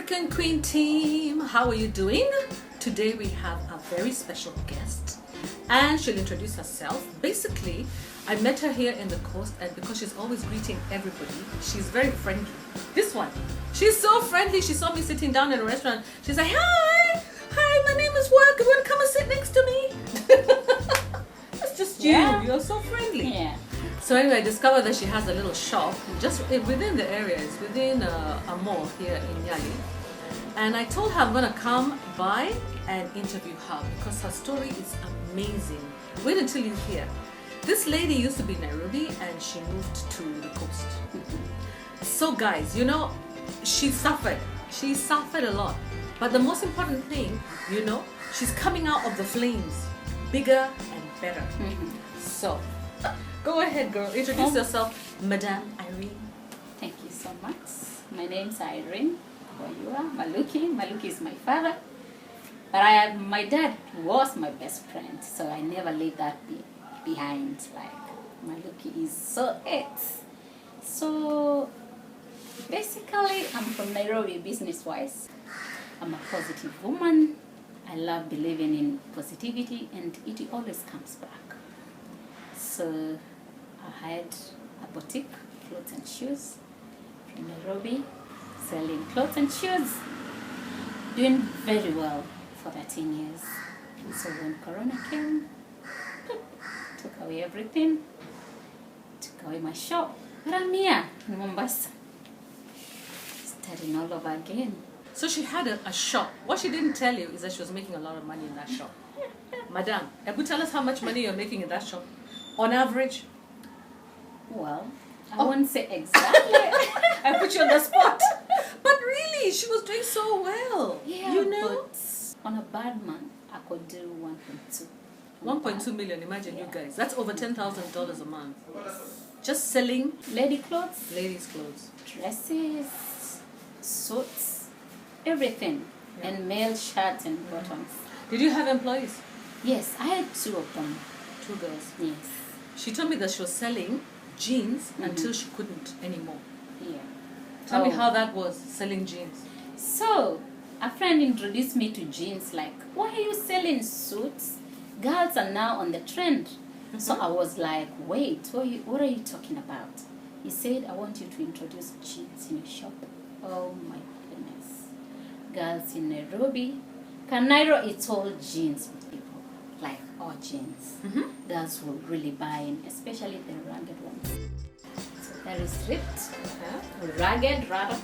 African Queen team, how are you doing? Today we have a very special guest and she'll introduce herself. Basically, I met her here in the coast, and because she's always greeting everybody, she's very friendly. This one, she's so friendly. She saw me sitting down in a restaurant. She's like, hi, my name is Work. You want to come and sit next to me? That's just you. Yeah. You're so friendly. Yeah. So anyway, I discovered that she has a little shop just within the area. It's within a mall here in Yali. And I told her I'm going to come by and interview her because her story is amazing. Wait until you hear. This lady used to be in Nairobi and she moved to the coast. So guys, you know, she suffered. She suffered a lot. But the most important thing, you know, she's coming out of the flames bigger and better. So, go ahead, girl. Introduce yourself, Madame Irene. Thank you so much. My name's Irene. You are Maluki. Maluki is my father. But my dad was my best friend, so I never leave that behind. Like, Maluki is so it. So, basically, I'm from Nairobi business-wise. I'm a positive woman. I love believing in positivity, and it always comes back. So, I had a boutique, clothes and shoes, from Nairobi, selling clothes and shoes, doing very well for 13 years. So when Corona came, took away everything, took away my shop, but I'm here in Mombasa, starting all over again. So she had a shop. What she didn't tell you is that she was making a lot of money in that shop. Madame, Ebu, tell us how much money you're making in that shop, on average. Well, I won't say exactly. I put you on the spot. But really, she was doing so well. Yeah, you know? but on a bad month, I could do 1.2. 1.2 million, imagine Yeah. you guys. That's over $10,000 a month. Just selling Lady clothes, ladies' clothes. dresses, suits, everything, Yeah. and male shirts and bottoms. Did you have employees? Yes, I had 2 of them. 2 girls. Yes. She told me that she was selling jeans until she couldn't anymore. Yeah. Tell me Oh. how that was, selling jeans. So, a friend introduced me to jeans, like, why are you selling suits? Girls are now on the trend. So I was like, wait, what are you talking about? He said, I want you to introduce jeans in your shop. Oh my goodness. Girls in Nairobi. Kanairo, it's all jeans with people. Like, all jeans. Girls will really buy in, especially the rugged ones. So there is ripped, rugged rather.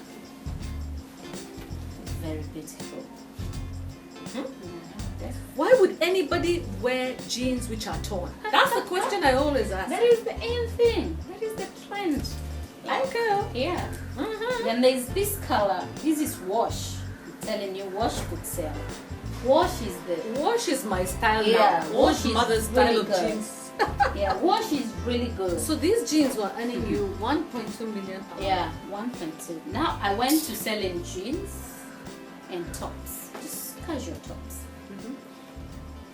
Very beautiful. Yes. Why would anybody wear jeans which are torn? That's the question I always ask. That is the aim thing. That is the trend. Like, Okay. yeah. Then there's this color. This is wash. I'm telling you, wash could sell. Wash is the Wash is my style Yeah, now. wash is Mother's style really of good. jeans. yeah. Wash is really good. So these jeans were earning you 1.2 million a month. Yeah, 1.2. Now I went to selling jeans and tops, just casual tops,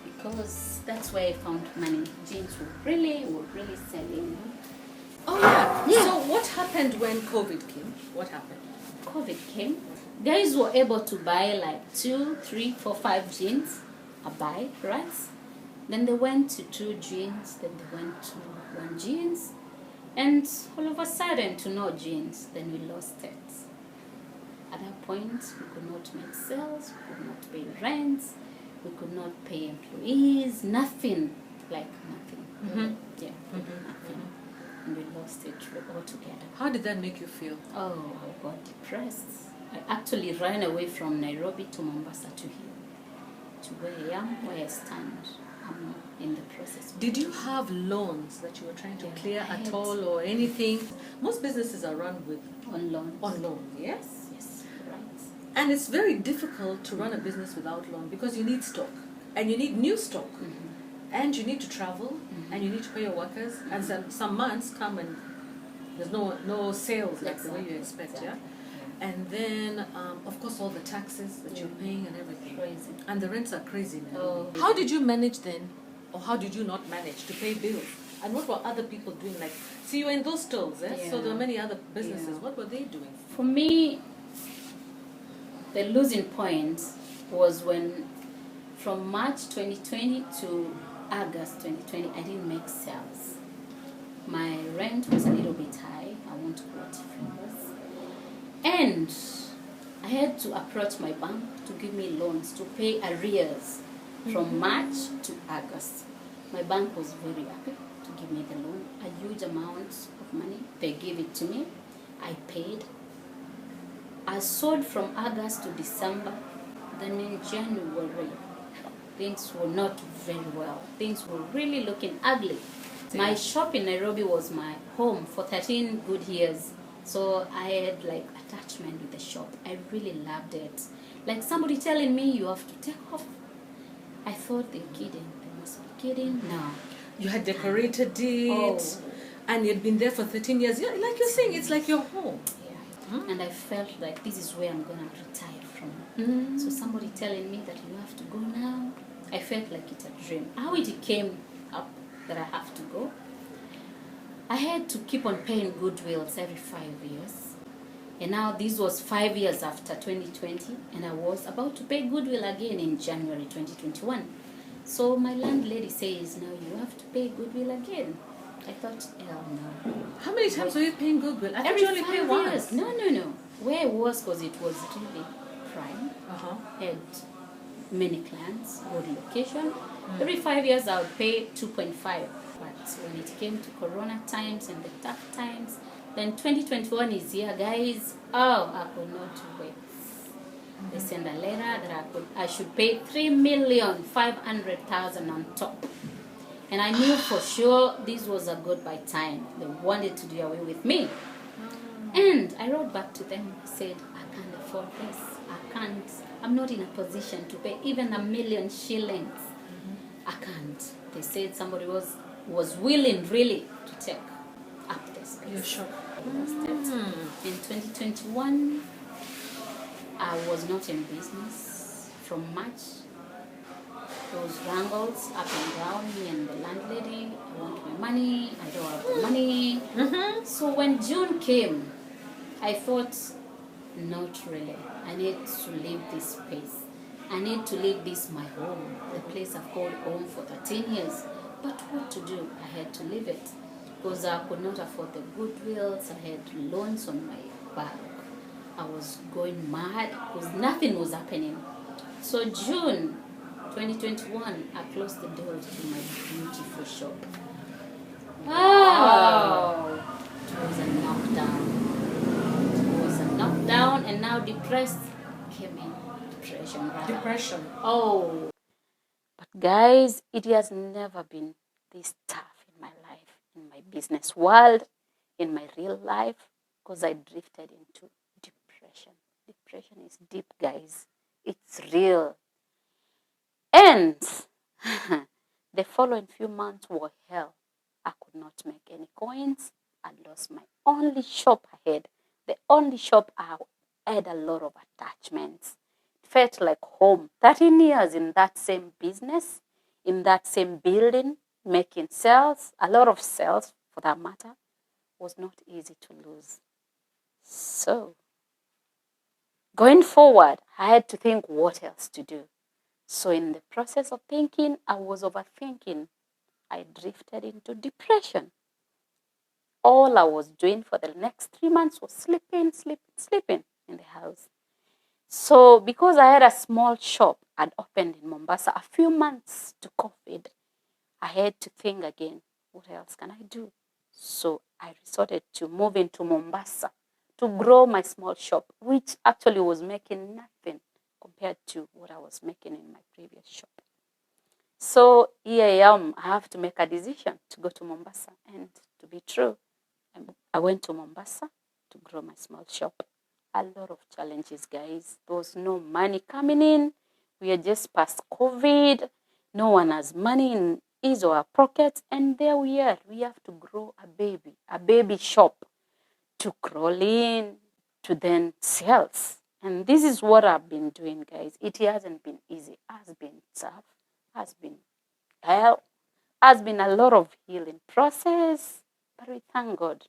because that's where I found money. Jeans were really selling. Oh yeah. Yeah. So what happened when COVID came? What happened? COVID came, guys were able to buy like 2, 3, 4, 5 jeans a buy, right? Then they went to 2 jeans, then they went to 1 jeans, and all of a sudden to no jeans, then we lost it. At that point, we could not make sales, we could not pay rents, we could not pay employees, nothing, like nothing. Yeah, nothing. And we lost it altogether. How did that make you feel? Oh, I got depressed. I actually ran away from Nairobi to Mombasa to here, to where I am, where I stand. I'm in the process. Did you have loans that you were trying to Yeah, clear I at had. all or anything? Most businesses are run with On loan. on loan, yes? Yes, right. And it's very difficult to run a business without loan because you need stock and you need new stock and you need to travel and you need to pay your workers and some months come and there's no sales like the way you expect, Exactly. yeah? And then, of course, all the taxes that you're paying and everything. Crazy. And the rents are crazy now. Oh. How did you manage then, or how did you not manage to pay bills? And what were other people doing? Like, see, you were in those stores, eh? So there were many other businesses. Yeah. What were they doing? For me, The losing point was when from March 2020 to August 2020, I didn't make sales. My rent was a little bit high. I won't quote figures. And I had to approach my bank to give me loans to pay arrears from March to August. My bank was very happy to give me the loan, a huge amount of money. They gave it to me. I paid. I sold from August to December. Then in January, things were not very well. Things were really looking ugly. My shop in Nairobi was my home for 13 good years. So I had like attachment with the shop. I really loved it. Like somebody telling me you have to take off. I thought they're kidding. They must be kidding. No. You had decorated it, Oh. and you'd been there for 13 years. Yeah, like you're saying, it's like your home. Yeah. And I felt like this is where I'm going to retire from. So somebody telling me that you have to go now, I felt like it's a dream. How it came up that I have to go, I had to keep on paying goodwills every 5 years. And now this was 5 years after 2020, and I was about to pay goodwill again in January 2021. So my landlady says, now you have to pay goodwill again. I thought, hell no. How many times were you paying goodwill? I thought Every you only 5 pay years. once. No. Where it was, because it was really prime. Had many clients, good location. Every 5 years I would pay 2.5. But when it came to Corona times and the tough times, then 2021 is here, guys. Oh, I could not wait. They sent a letter that I should pay 3,500,000 on top. And I knew for sure this was a goodbye time. They wanted to do away with me. And I wrote back to them, said, I can't afford this. I'm not in a position to pay even 1,000,000 shillings. I can't. They said somebody was willing really to take up the space. Your shop. In 2021, I was not in business. From March, those wrangles up and down, me and the landlady, I want my money, I don't have the money. So when June came, I thought, not really. I need to leave this place. I need to leave this my home, the place I've called home for 13 years. But what to do? I had to leave it because I could not afford the goodwills. I had loans on my back. I was going mad because nothing was happening. So June 2021, I closed the door to my beautiful shop. Oh, it was a knockdown. It was a knockdown, and now depressed came in. Depression. Oh. But guys, it has never been this tough in my life, in my business world, in my real life, because I drifted into depression. Depression is deep, guys. It's real. And the following few months were hell. I could not make any coins. I lost my only shop I had. The only shop I had a lot of attachments. It felt like home. 13 years in that same business, in that same building, making sales, a lot of sales for that matter, was not easy to lose. So, going forward, I had to think what else to do. So in the process of thinking, I was overthinking. I drifted into depression. All I was doing for the next 3 months was sleeping in the house. So because I had a small shop I'd opened in Mombasa a few months to COVID, I had to think again, what else can I do? So I resorted to moving to Mombasa to grow my small shop, which actually was making nothing compared to what I was making in my previous shop. So here I am. I have to make a decision to go to Mombasa. And to be true, I went to Mombasa to grow my small shop. A lot of challenges, guys. There was no money coming in. We are just past COVID. No one has money in his or her pockets. And there we are. We have to grow a baby shop to crawl in, to then sales. And this is what I've been doing, guys. It hasn't been easy. It has been tough. Has been hell. Has been a lot of healing process. But we thank God.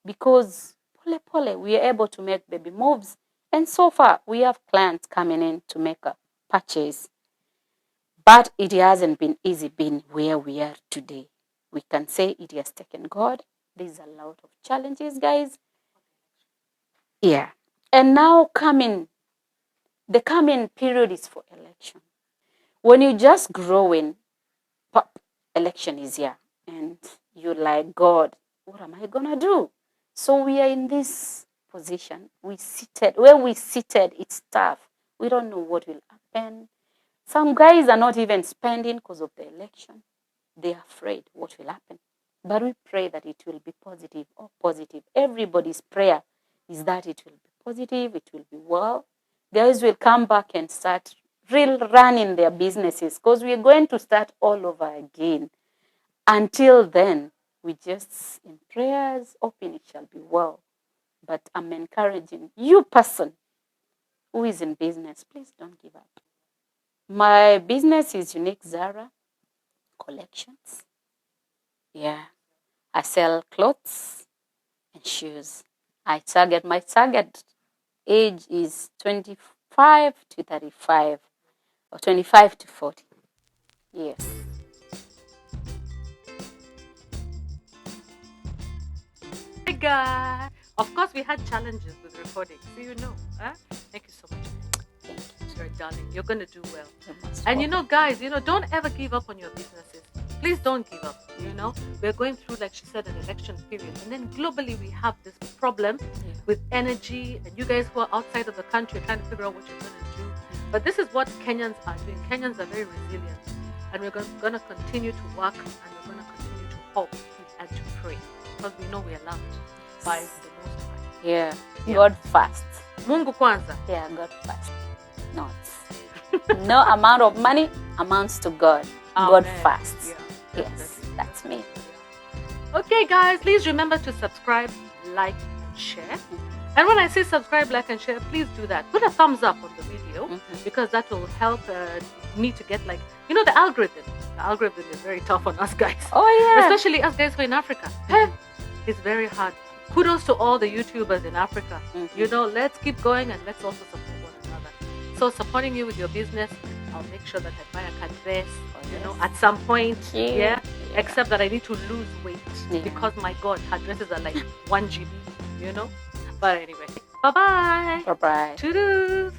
Because pole we are able to make baby moves And so far, we have clients coming in to make a purchase, but it hasn't been easy being where we are today. We can say it has taken God. There's a lot of challenges, guys. Yeah. And now the coming period is for election. When you just growing, pop, election is here. And you're like, God, what am I going to do? So we are in this position. Where we seated, it's tough. We don't know what will happen. Some guys are not even spending because of the election. They're afraid what will happen. But we pray that it will be positive or positive. Everybody's prayer is that it will be positive, it will be well. Guys will come back and start running their businesses because we're going to start all over again. Until then, we just in prayers, hoping it shall be well. But I'm encouraging you person who is in business, please don't give up. My business is Unique Zara Collections. Yeah, I sell clothes and shoes. My target age is 25 to 35 or 25 to 40. Yes. Hey guys. Of course, we had challenges with recording, so you know. Thank you so much. Thank you. You're a darling. You're gonna do well. You're most And welcome. guys, don't ever give up on your businesses. Please don't give up. We're going through, like she said, an election period, and then globally we have this problem with energy. And you guys who are outside of the country are trying to figure out what you're gonna do. But this is what Kenyans are doing. Kenyans are very resilient, and we're gonna continue to work, and we're gonna continue to hope and to pray because we know we are loved by the Most High. Yeah. God first. Mungu kwanza. Yeah, God first. Not. No amount of money amounts to God. God Amen. first. Yeah, Yes, that's me. Okay, guys, please remember to subscribe, like, and share. And when I say subscribe, like, and share, please do that. Put a thumbs up on the video because that will help me to get, the algorithm. The algorithm is very tough on us guys. Oh, yeah. Especially us guys who are in Africa. It's very hard. Kudos to all the YouTubers in Africa. Let's keep going and let's also support one another. So supporting you with your business, I'll make sure that I buy a cat vest, at some point. Yeah. Except that I need to lose weight because my God, her dresses are like 1 GB, But anyway, bye-bye. Bye-bye. Toodles.